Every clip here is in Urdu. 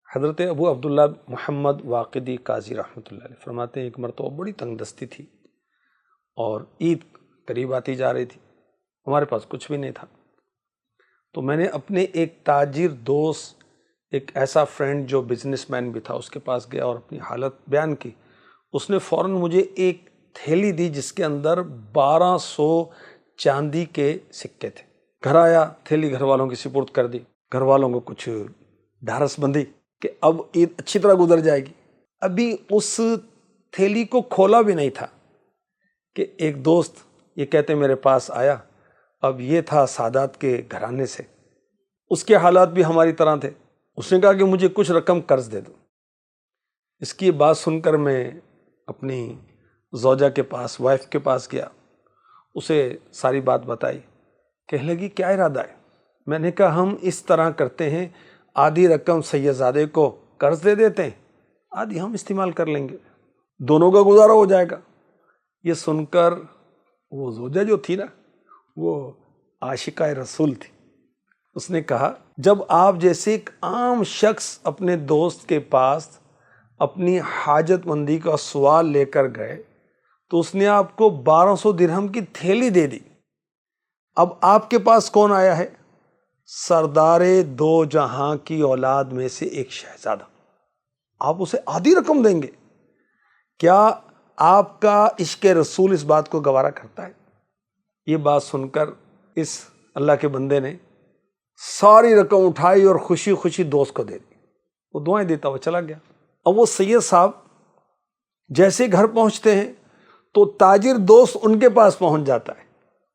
حضرت ابو عبداللہ محمد واقدی قاضی رحمۃ اللہ علیہ فرماتے ہیں ایک مرتبہ بڑی تنگ دستی تھی اور عید قریب آتی جا رہی تھی، ہمارے پاس کچھ بھی نہیں تھا، تو میں نے اپنے ایک تاجر دوست، ایک ایسا فرینڈ جو بزنس مین بھی تھا، اس کے پاس گیا اور اپنی حالت بیان کی۔ اس نے فوراً مجھے ایک تھیلی دی جس کے اندر 1200 چاندی کے سکے تھے۔ گھر آیا، تھیلی گھر والوں کی سپرد کر دی، گھر والوں کو کچھ ڈھارس بندی کہ اب عید اچھی طرح گزر جائے گی۔ ابھی اس تھیلی کو کھولا بھی نہیں تھا کہ ایک دوست یہ کہتے میرے پاس آیا، اب یہ تھا سادات کے گھرانے سے، اس کے حالات بھی ہماری طرح تھے۔ اس نے کہا کہ مجھے کچھ رقم قرض دے دو۔ اس کی بات سن کر میں اپنی زوجہ کے پاس، وائف کے پاس گیا، اسے ساری بات بتائی۔ کہنے لگی کیا ارادہ ہے؟ میں نے کہا ہم اس طرح کرتے ہیں، آدھی رقم سید زادے کو قرض دے دیتے ہیں، آدھی ہم استعمال کر لیں گے، دونوں کا گزارا ہو جائے گا۔ یہ سن کر وہ زوجہ جو تھی نا، وہ عاشقہ رسول تھی، اس نے کہا جب آپ جیسے ایک عام شخص اپنے دوست کے پاس اپنی حاجت مندی کا سوال لے کر گئے تو اس نے آپ کو 1200 درہم کی تھیلی دے دی، اب آپ کے پاس کون آیا ہے؟ سردار دو جہاں کی اولاد میں سے ایک شہزادہ، آپ اسے آدھی رقم دیں گے؟ کیا آپ کا عشق رسول اس بات کو گوارا کرتا ہے؟ یہ بات سن کر اس اللہ کے بندے نے ساری رقم اٹھائی اور خوشی خوشی دوست کو دے دی۔ وہ دعائیں دیتا وہ چلا گیا۔ اب وہ سید صاحب جیسے گھر پہنچتے ہیں تو تاجر دوست ان کے پاس پہنچ جاتا ہے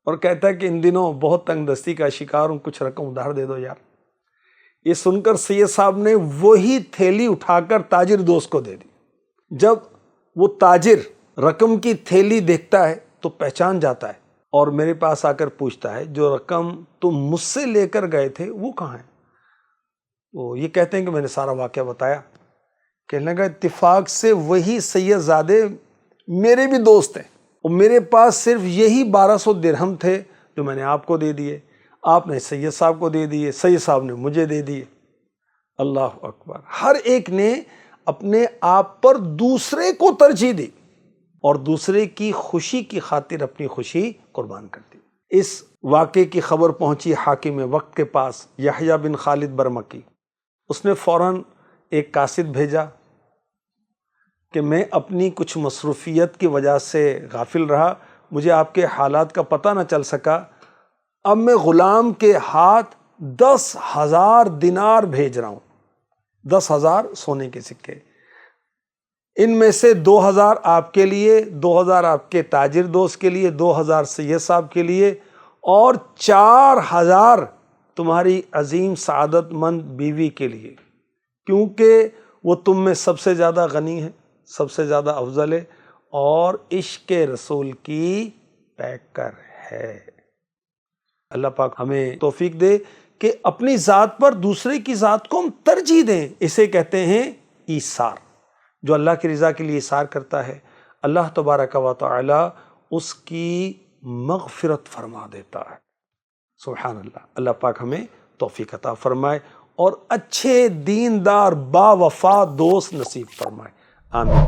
اور کہتا ہے کہ ان دنوں بہت تنگ دستی کا شکار ہوں، کچھ رقم ادھار دے دو یار۔ یہ سن کر سید صاحب نے وہی تھیلی اٹھا کر تاجر دوست کو دے دی۔ جب وہ تاجر رقم کی تھیلی دیکھتا ہے تو پہچان جاتا ہے اور میرے پاس آ کر پوچھتا ہے جو رقم تم مجھ سے لے کر گئے تھے وہ کہاں ہے؟ وہ یہ کہتے ہیں کہ میں نے سارا واقعہ بتایا۔ کہنے لگا اتفاق سے وہی سید زادے میرے بھی دوست ہیں، اور میرے پاس صرف یہی 1200 درہم تھے جو میں نے آپ کو دے دیے، آپ نے سید صاحب کو دے دیے، سید صاحب نے مجھے دے دیے۔ اللہ اکبر! ہر ایک نے اپنے آپ پر دوسرے کو ترجیح دی اور دوسرے کی خوشی کی خاطر اپنی خوشی قربان کر دی۔ اس واقعے کی خبر پہنچی حاکم وقت کے پاس، یحییٰ بن خالد برمکی۔ اس نے فوراً ایک قاصد بھیجا کہ میں اپنی کچھ مصروفیت کی وجہ سے غافل رہا، مجھے آپ کے حالات کا پتہ نہ چل سکا، اب میں غلام کے ہاتھ 10,000 دینار بھیج رہا ہوں، 10,000 سونے کے سکے، ان میں سے 2,000 آپ کے لیے، 2,000 آپ کے تاجر دوست کے لیے، 2,000 سید صاحب کے لیے، اور 4,000 تمہاری عظیم سعادت مند بیوی کے لیے، کیونکہ وہ تم میں سب سے زیادہ غنی ہے، سب سے زیادہ افضل ہے اور عشق رسول کی پیکر ہے۔ اللہ پاک ہمیں توفیق دے کہ اپنی ذات پر دوسرے کی ذات کو ہم ترجیح دیں، اسے کہتے ہیں ایثار۔ جو اللہ کی رضا کے لیے ایثار کرتا ہے، اللہ تبارک و تعالی اس کی مغفرت فرما دیتا ہے۔ سبحان اللہ! اللہ پاک ہمیں توفیق عطا فرمائے اور اچھے دیندار با وفا دوست نصیب فرمائے، آمین۔